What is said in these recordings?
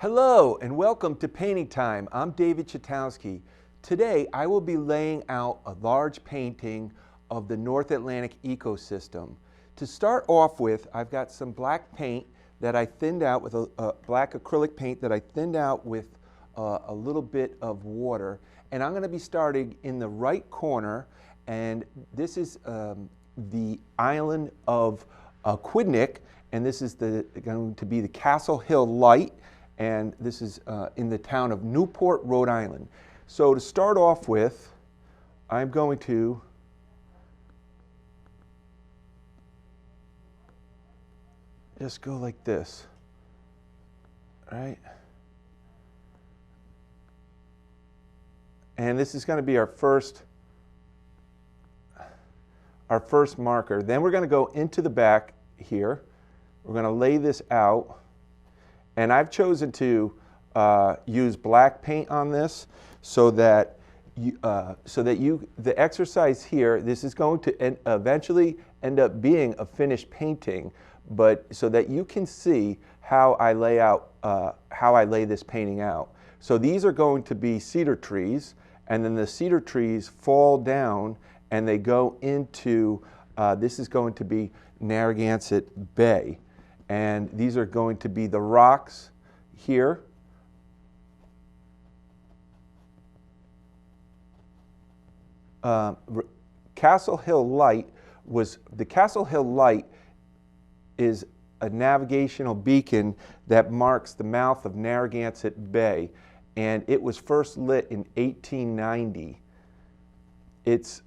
Hello and welcome to Painting Time. I'm David Chitowski. Today I will be laying out a large painting of the North Atlantic ecosystem. To start off with, I've got some black paint that I thinned out with a black acrylic paint that I thinned out with a little bit of water. And I'm going to be starting in the right corner, and this is the island of Aquidneck, and this is going to be the Castle Hill Light. And this is in the town of Newport, Rhode Island. So to start off with, I'm going to just go like this, right? And this is going to be our first marker. Then we're going to go into the back here. We're going to lay this out. And I've chosen to use black paint on this so that the exercise here, this is going to eventually end up being a finished painting, but so that you can see how I lay out, how I lay this painting out. So these are going to be cedar trees, and then the cedar trees fall down and they go into, this is going to be Narragansett Bay. And these are going to be the rocks here. Castle Hill Light is a navigational beacon that marks the mouth of Narragansett Bay, and it was first lit in 1890. It's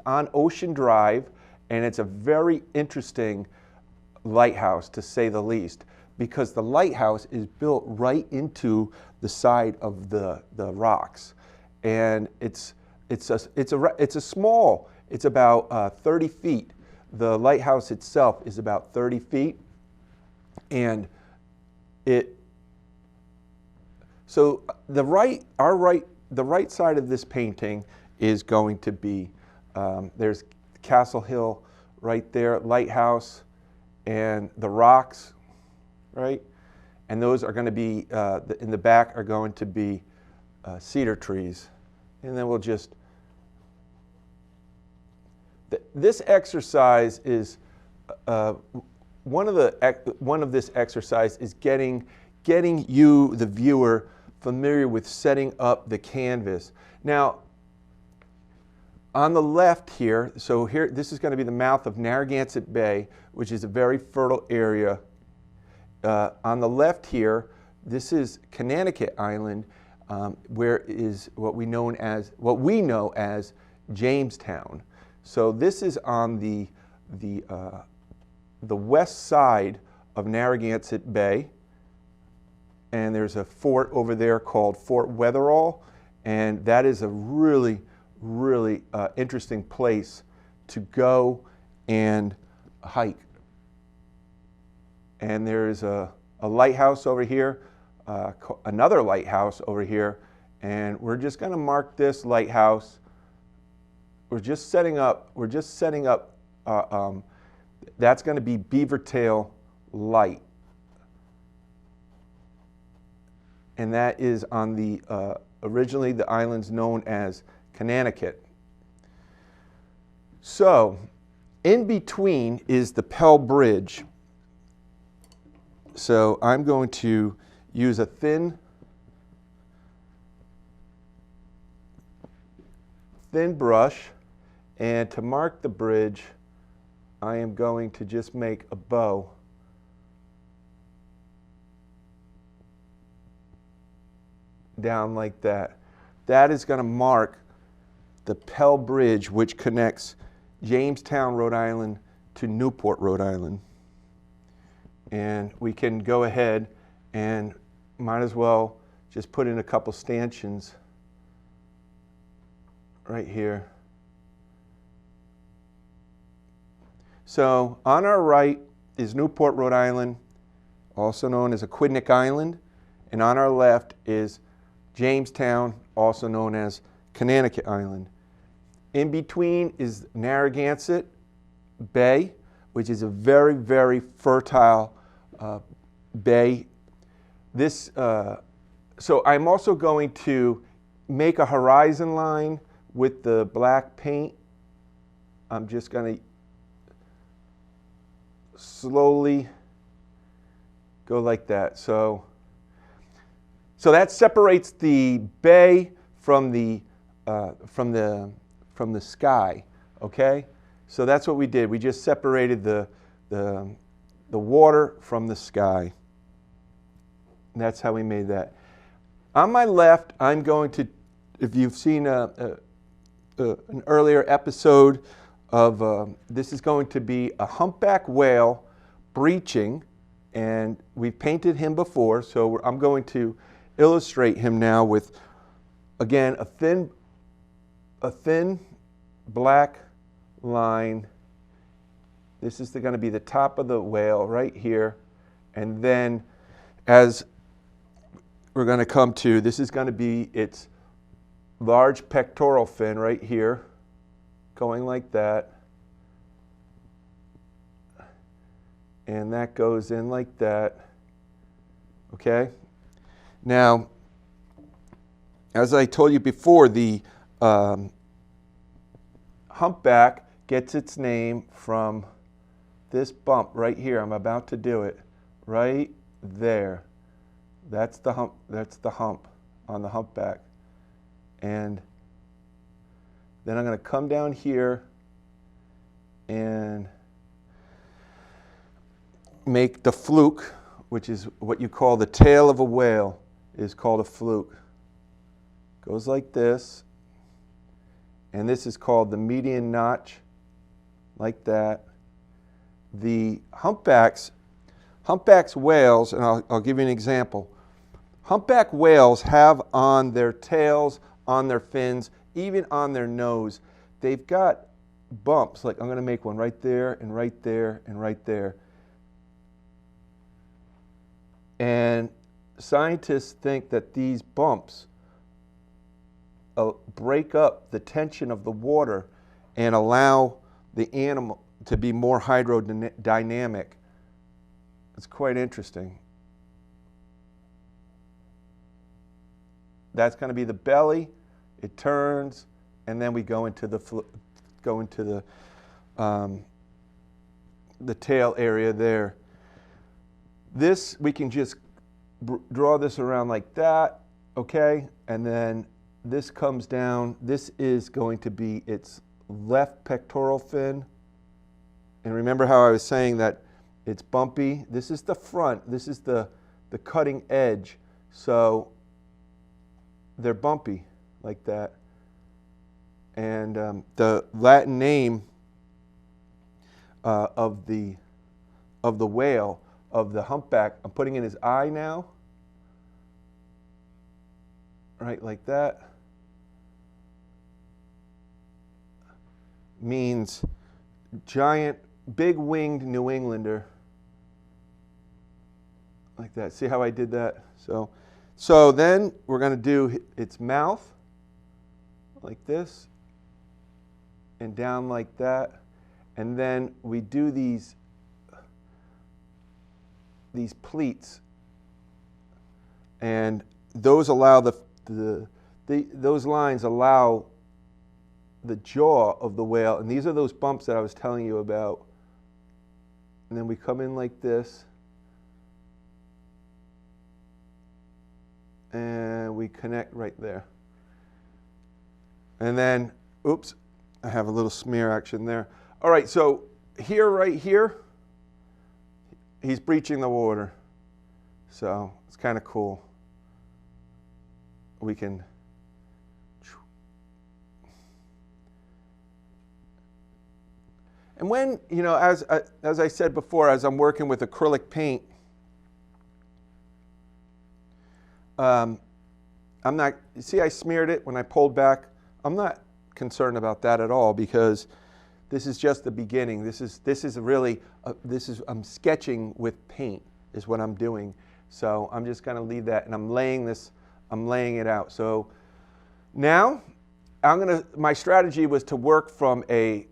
on Ocean Drive. And it's a very interesting lighthouse, to say the least, because the lighthouse is built right into the side of the rocks, and it's about 30 feet. The lighthouse itself is about 30 feet, and so the right side of this painting is going to be there's Castle Hill right there, lighthouse, and the rocks, right? And those are going to be, in the back are going to be cedar trees. And then we'll just, this exercise is, one of this exercise is getting you, the viewer, familiar with setting up the canvas. Now, on the left here, so here, this is going to be the mouth of Narragansett Bay, which is a very fertile area. On the left here, this is Conanicut Island, where is what we know as Jamestown. So this is on the west side of Narragansett Bay, and there's a fort over there called Fort Wetherall, and that is a really interesting place to go and hike. And there's a lighthouse over here, another lighthouse over here, and we're just going to mark this lighthouse. We're just setting up, that's going to be Beavertail Light. And that is on the, originally the island's known as Conanicut. So, in between is the Pell Bridge. So I'm going to use a thin brush, and to mark the bridge, I am going to just make a bow. Down like that. That is going to mark the Pell Bridge, which connects Jamestown, Rhode Island to Newport, Rhode Island. And we can go ahead and might as well just put in a couple stanchions right here. So on our right is Newport, Rhode Island, also known as Aquidneck Island, and on our left is Jamestown, also known as Conanicut Island. In between is Narragansett Bay, which is a very fertile bay. This, so I'm also going to make a horizon line with the black paint. I'm just going to slowly go like that. So that separates the bay from the sky. Okay, so that's what we did. We just separated the water from the sky. And that's how we made that. On my left, I'm going to, if you've seen an earlier episode of, this is going to be a humpback whale breaching, and we've painted him before, so I'm going to illustrate him now with, again, a thin black line. This is going to be the top of the whale right here, and then as we're going to come to, this is going to be its large pectoral fin right here, going like that, and that goes in like that. Okay, now as I told you before, the humpback gets its name from this bump right here. I'm about to do it right there. That's the hump. That's the hump on the humpback. And then I'm going to come down here and make the fluke, which is what you call the tail of a whale, is called a fluke. Goes like this. And this is called the median notch, like that. The humpbacks whales, and I'll give you an example. Humpback whales have on their tails, on their fins, even on their nose, they've got bumps. Like I'm going to make one right there and right there and right there. And scientists think that these bumps break up the tension of the water and allow the animal to be more hydrodynamic. It's quite interesting. That's going to be the belly. It turns, and then we go into the tail area there. This, we can just draw this around like that, okay? And then this comes down. This is going to be its left pectoral fin. And remember how I was saying that it's bumpy? This is the front. This is the cutting edge. So they're bumpy like that. And the Latin name of the whale, of the humpback, I'm putting in his eye now. Right, like that. Means giant, big-winged New Englander. Like that. See how I did that? So then we're going to do its mouth, like this, and down like that. And then we do these pleats, and those allow those lines allow the jaw of the whale, and these are those bumps that I was telling you about. And then we come in like this, and we connect right there. And then, oops, I have a little smear action there. All right, so here, right here, he's breaching the water. So it's kind of cool. We can, and when, you know, as I said before, as I'm working with acrylic paint, I'm not, you see I smeared it when I pulled back. I'm not concerned about that at all, because this is just the beginning. This is really, I'm sketching with paint is what I'm doing. So I'm just going to leave that, and I'm laying it out. So now my strategy was to work from a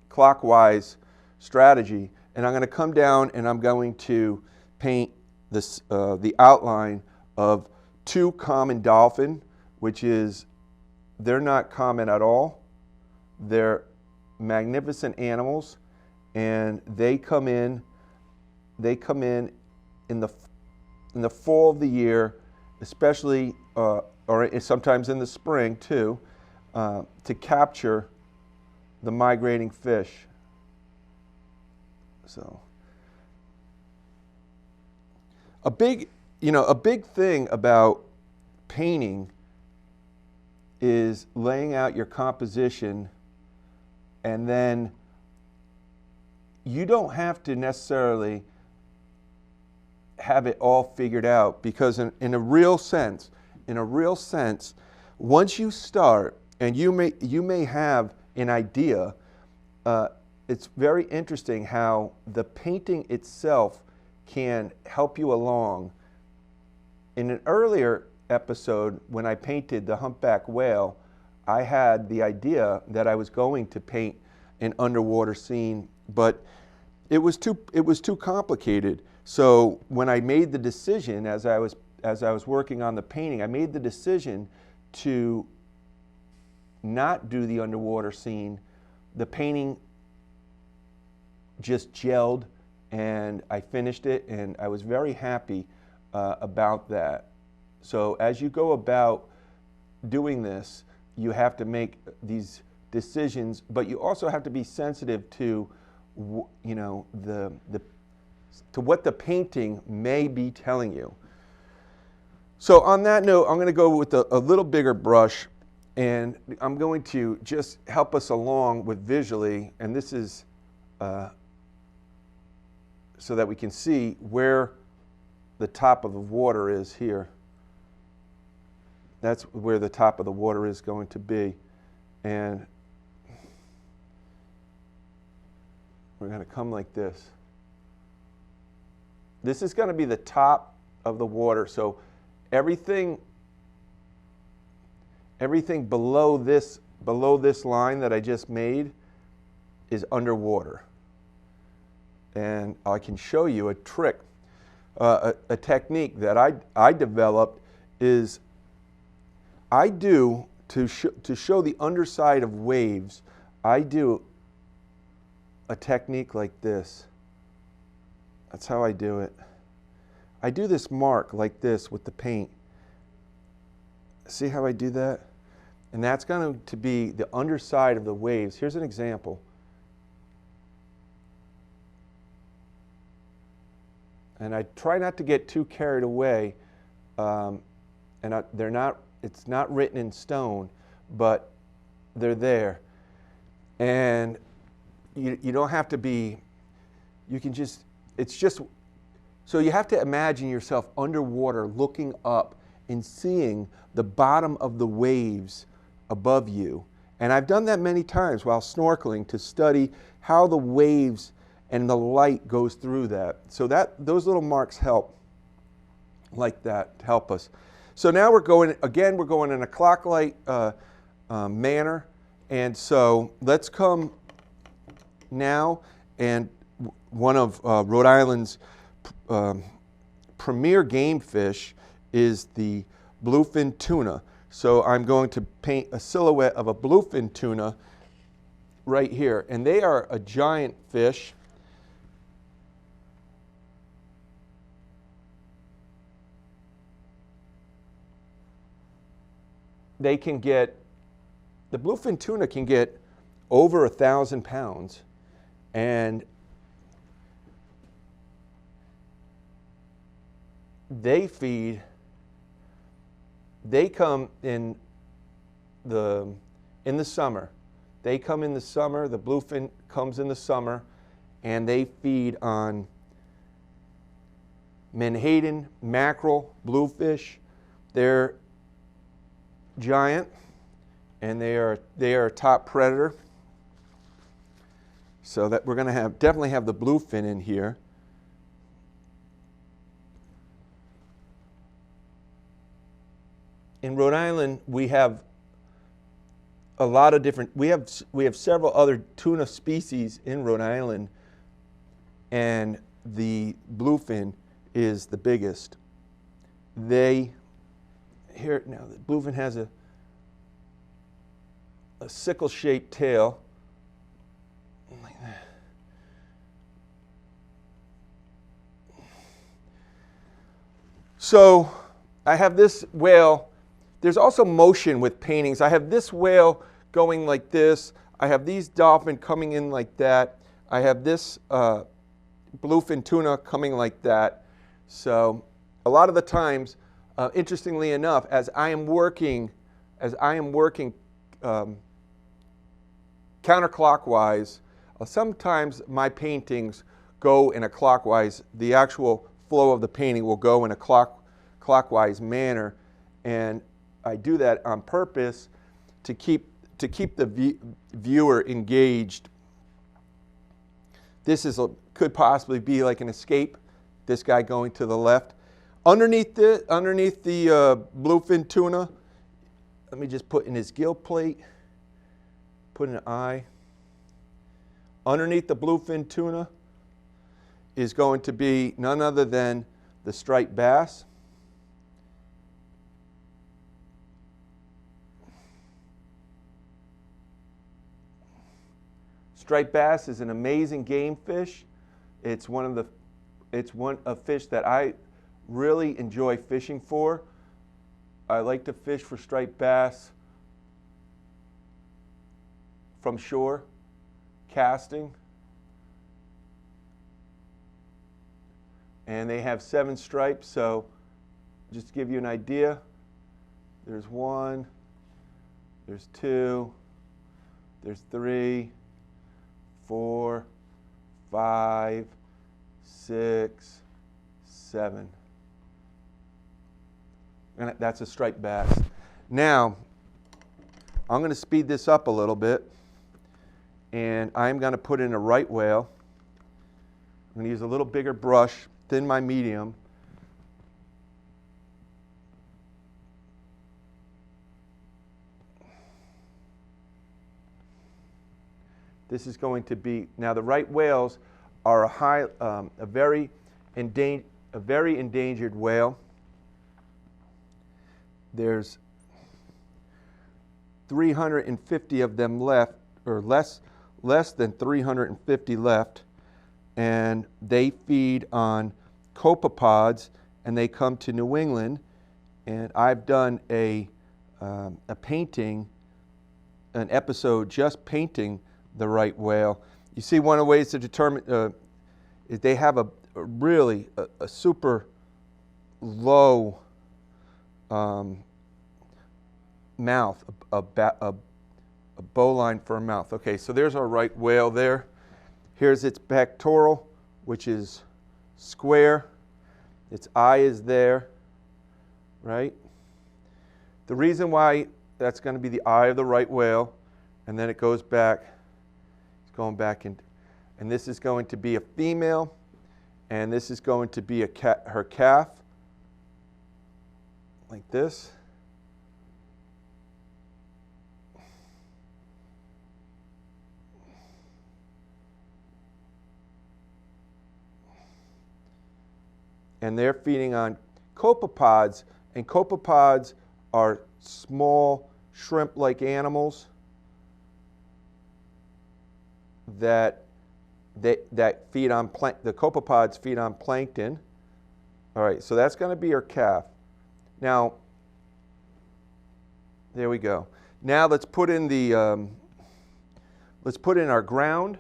clockwise strategy. And I'm going to come down and I'm going to paint this, the outline of two common dolphin, which is, they're not common at all. They're magnificent animals, and they come in in the fall of the year, especially, or sometimes in the spring too, to capture the migrating fish. So a big thing about painting is laying out your composition, and then you don't have to necessarily have it all figured out, because in a real sense, once you start and you may have an idea, it's very interesting how the painting itself can help you along. In an earlier episode, when I painted the humpback whale, I had the idea that I was going to paint an underwater scene, but it was too complicated. So when I made the decision, as I was working on the painting, I made the decision to not do the underwater scene. The painting just gelled, and I finished it, and I was very happy about that. So as you go about doing this, you have to make these decisions, but you also have to be sensitive to, to what the painting may be telling you. So on that note, I'm going to go with a little bigger brush, and I'm going to just help us along with visually, and this is so that we can see where the top of the water is here. That's where the top of the water is going to be. And we're going to come like this. This is going to be the top of the water. So everything below this line that I just made is underwater. And I can show you a trick, a technique that I developed is I do, to show the underside of waves, I do a technique like this. That's how I do it. I do this mark like this with the paint. See how I do that? And that's going to be the underside of the waves. Here's an example. And I try not to get too carried away. It's not written in stone, but they're there. And you don't have to be, so you have to imagine yourself underwater looking up and seeing the bottom of the waves above you. And I've done that many times while snorkeling to study how the waves and the light goes through that. So those little marks help like that, to help us. So now we're going in a clock-light manner. And so let's come now, and one of Rhode Island's premier game fish is the bluefin tuna. So I'm going to paint a silhouette of a bluefin tuna right here. And they are a giant fish. The bluefin tuna can get over 1,000 pounds, and they come in the summer. They come in the summer, the bluefin comes in the summer, and they feed on menhaden, mackerel, bluefish. They're giant, and they are a top predator. So that we're going to definitely have the bluefin in here. In Rhode Island, we have a lot of different. We have several other tuna species in Rhode Island, and the bluefin is the biggest. Here now, the bluefin has a sickle-shaped tail, like that. So I have this whale. There's also motion with paintings. I have this whale going like this. I have these dolphin coming in like that. I have this bluefin tuna coming like that. So a lot of the times, interestingly enough, as I am working counterclockwise, sometimes my paintings go in a clockwise. The actual flow of the painting will go in a clockwise manner, and I do that on purpose to keep the viewer engaged. This could possibly be like an escape. This guy going to the left. Underneath the bluefin tuna, let me just put in his gill plate. Put an eye. Underneath the bluefin tuna is going to be none other than the striped bass. Striped bass is an amazing game fish. It's one of fish that I really enjoy fishing for. I like to fish for striped bass from shore, casting. And they have 7 stripes, so just to give you an idea, there's 1, there's 2, there's 3, 4, 5, 6, 7. And that's a striped bass. Now, I'm going to speed this up a little bit, and I'm going to put in a right whale. I'm going to use a little bigger brush, thin my medium. This is going to be, now the right whales are a very endangered whale. There's 350 of them left, or less than 350 left, and they feed on copepods, and they come to New England, and I've done a painting, an episode just painting the right whale. You see, one of the ways to determine is they have a really super low mouth, a bowline for a mouth. Okay, so there's our right whale there. Here's its pectoral, which is square. Its eye is there, right? The reason why that's going to be the eye of the right whale, and then it goes back, it's going back in, and this is going to be a female, and this is going to be her calf, like this. And they're feeding on copepods, and copepods are small shrimp-like animals that feed on the copepods feed on plankton. All right, so that's going to be our calf. Now, there we go. Now let's put in our ground.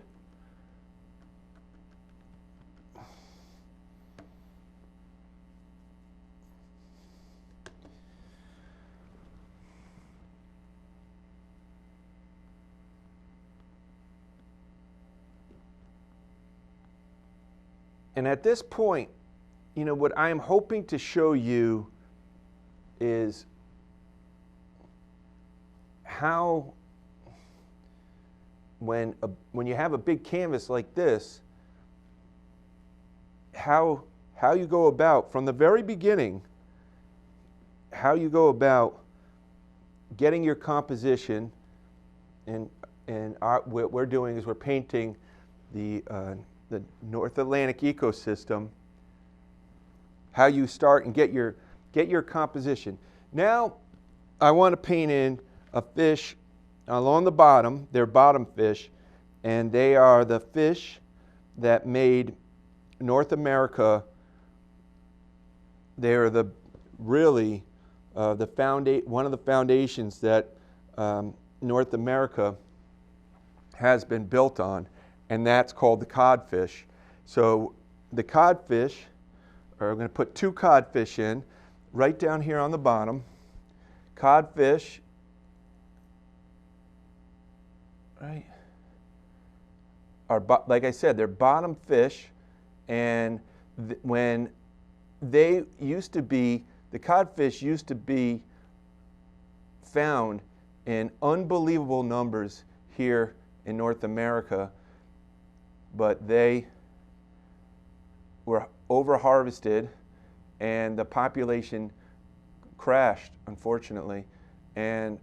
And at this point, you know, what I am hoping to show you is how, when you have a big canvas like this, how you go about, from the very beginning, how you go about getting your composition, and what we're doing is we're painting the the North Atlantic ecosystem, how you start and get your composition. Now I want to paint in a fish along the bottom. They're bottom fish, and they are the fish that made North America. They are really one of the foundations that North America has been built on, and that's called the codfish. So the codfish, or I'm going to put 2 codfish in right down here on the bottom. Codfish, right, are, like I said, they're bottom fish, and when they used to be, the codfish used to be found in unbelievable numbers here in North America, but they were over-harvested and the population crashed, unfortunately. And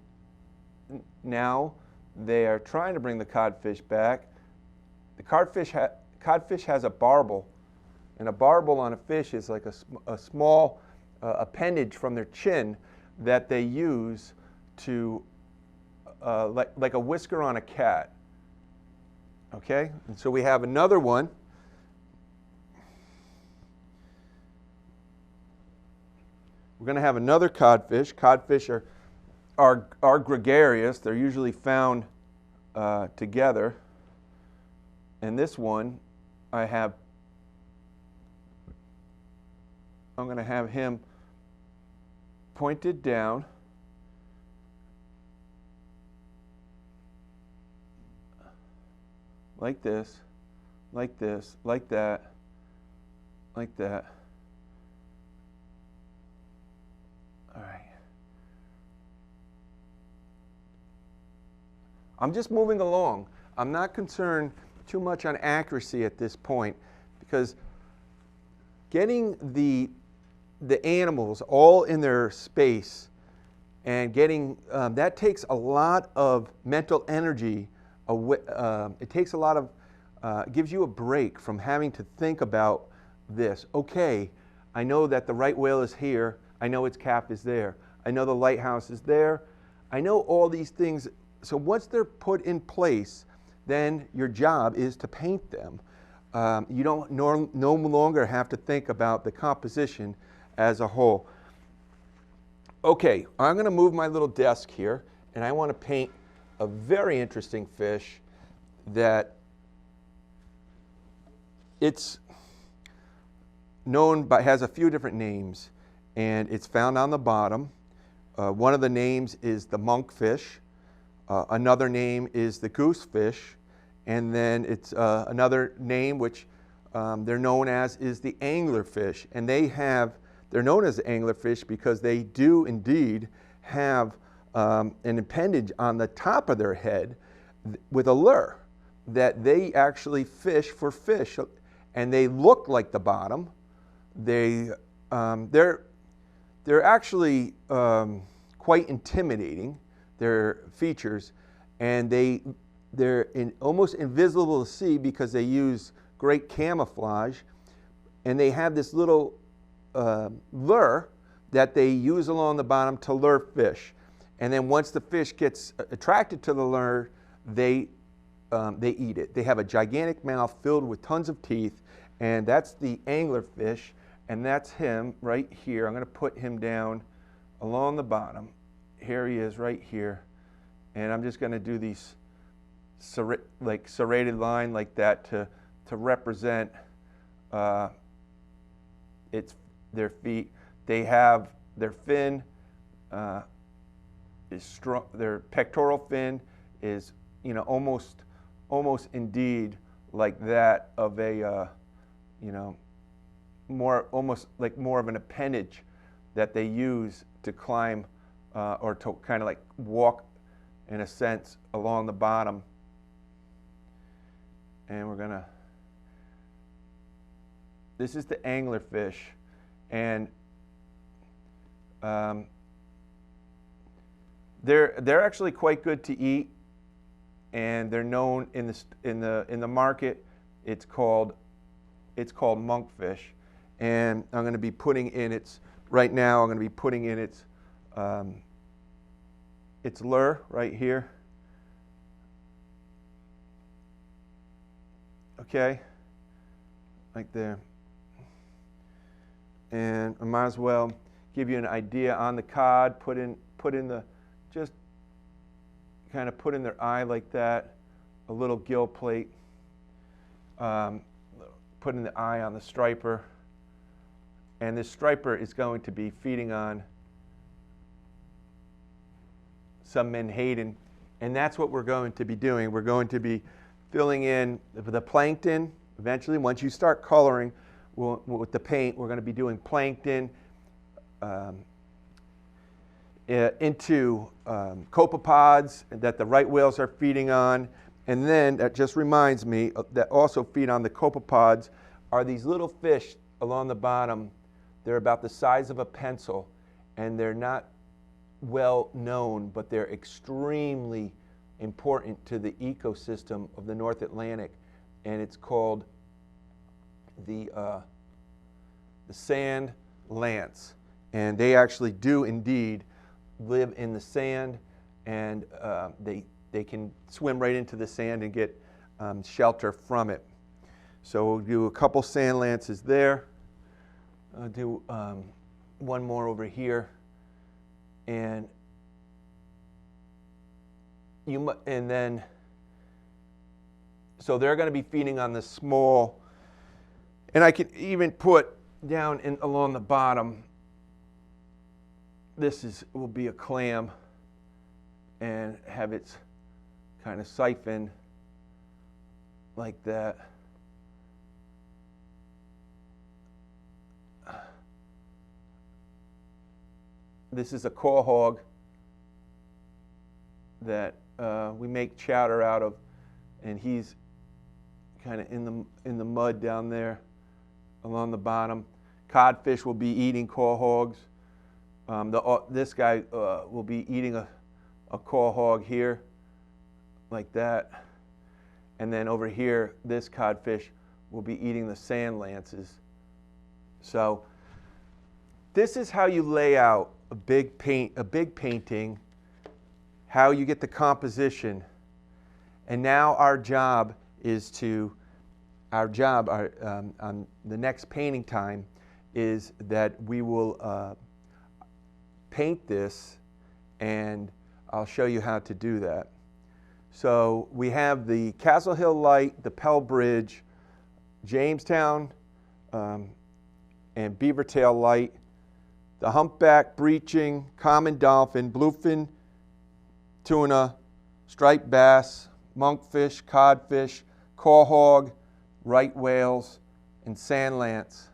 now they are trying to bring the codfish back. The codfish has a barbel, and a barbel on a fish is like a small appendage from their chin that they use to, like a whisker on a cat. Okay, and so we have another one. We're going to have another codfish. Codfish are gregarious. They're usually found together. And this one, I'm going to have him pointed down. Like this, like this, like that, like that. All right. I'm just moving along. I'm not concerned too much on accuracy at this point, because getting the animals all in their space and getting that takes a lot of mental energy. It takes a lot of, gives you a break from having to think about this. Okay, I know that the right whale is here. I know its cap is there. I know the lighthouse is there. I know all these things. So once they're put in place, then your job is to paint them. You don't no longer have to think about the composition as a whole. Okay, I'm going to move my little desk here, and I want to paint a very interesting fish that it's known by, has a few different names, and it's found on the bottom. One of the names is the monkfish. Another name is the goosefish, and then it's another name which they're known as is the anglerfish. And they're known as the anglerfish because they do indeed have an appendage on the top of their head with a lure that they actually fish for fish, and they look like the bottom. They're actually quite intimidating, their features, and they're almost invisible to see because they use great camouflage, and they have this little lure that they use along the bottom to lure fish. And then once the fish gets attracted to the lure, they eat it. They have a gigantic mouth filled with tons of teeth, and that's the anglerfish, and that's him right here. I'm going to put him down along the bottom. Here he is right here, and I'm just going to do these serrated line like that to represent their feet. They have their fin is strong. Their pectoral fin is, almost indeed like that of a, almost like more of an appendage that they use to climb or to kind of like walk, in a sense, along the bottom. And we're gonna. This is the anglerfish, and they're actually quite good to eat, and they're known in the market It's called monkfish, and I'm going to be putting in its, right now I'm going to be putting in its lure right here. Okay, like there. And I might as well give you an idea on the cod. Put in the, just kind of put in their eye like that, a little gill plate. Putting the eye on the striper, and this striper is going to be feeding on some menhaden, and that's what we're going to be doing. We're going to be filling in the plankton. Eventually, once you start coloring with the paint, we're going to be doing plankton into copepods that the right whales are feeding on. And then that just reminds me that also feed on the copepods are these little fish along the bottom. They're about the size of a pencil, and they're not well known, but they're extremely important to the ecosystem of the North Atlantic. And it's called the sand lance. And they actually do indeed live in the sand, and they can swim right into the sand and get shelter from it. So we'll do a couple sand lances there. I'll do one more over here, and then so they're going to be feeding on the small, and I can even put down along the bottom. This will be a clam, and have its kind of siphon like that. This is a quahog that we make chowder out of, and he's kind of in the mud down there along the bottom. Codfish will be eating quahogs. This guy will be eating a quahog here, like that. And then over here, this codfish will be eating the sand lances. So this is how you lay out a big painting, how you get the composition. And now our job on the next painting time is that we will paint this, and I'll show you how to do that. So we have the Castle Hill Light, the Pell Bridge, Jamestown, and Beavertail Light, the Humpback, Breaching, Common Dolphin, Bluefin Tuna, Striped Bass, Monkfish, Codfish, Quahog, Right Whales, and Sand Lance.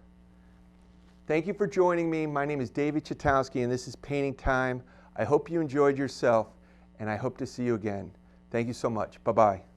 Thank you for joining me. My name is David Chitowski, and this is Painting Time. I hope you enjoyed yourself, and I hope to see you again. Thank you so much. Bye-bye.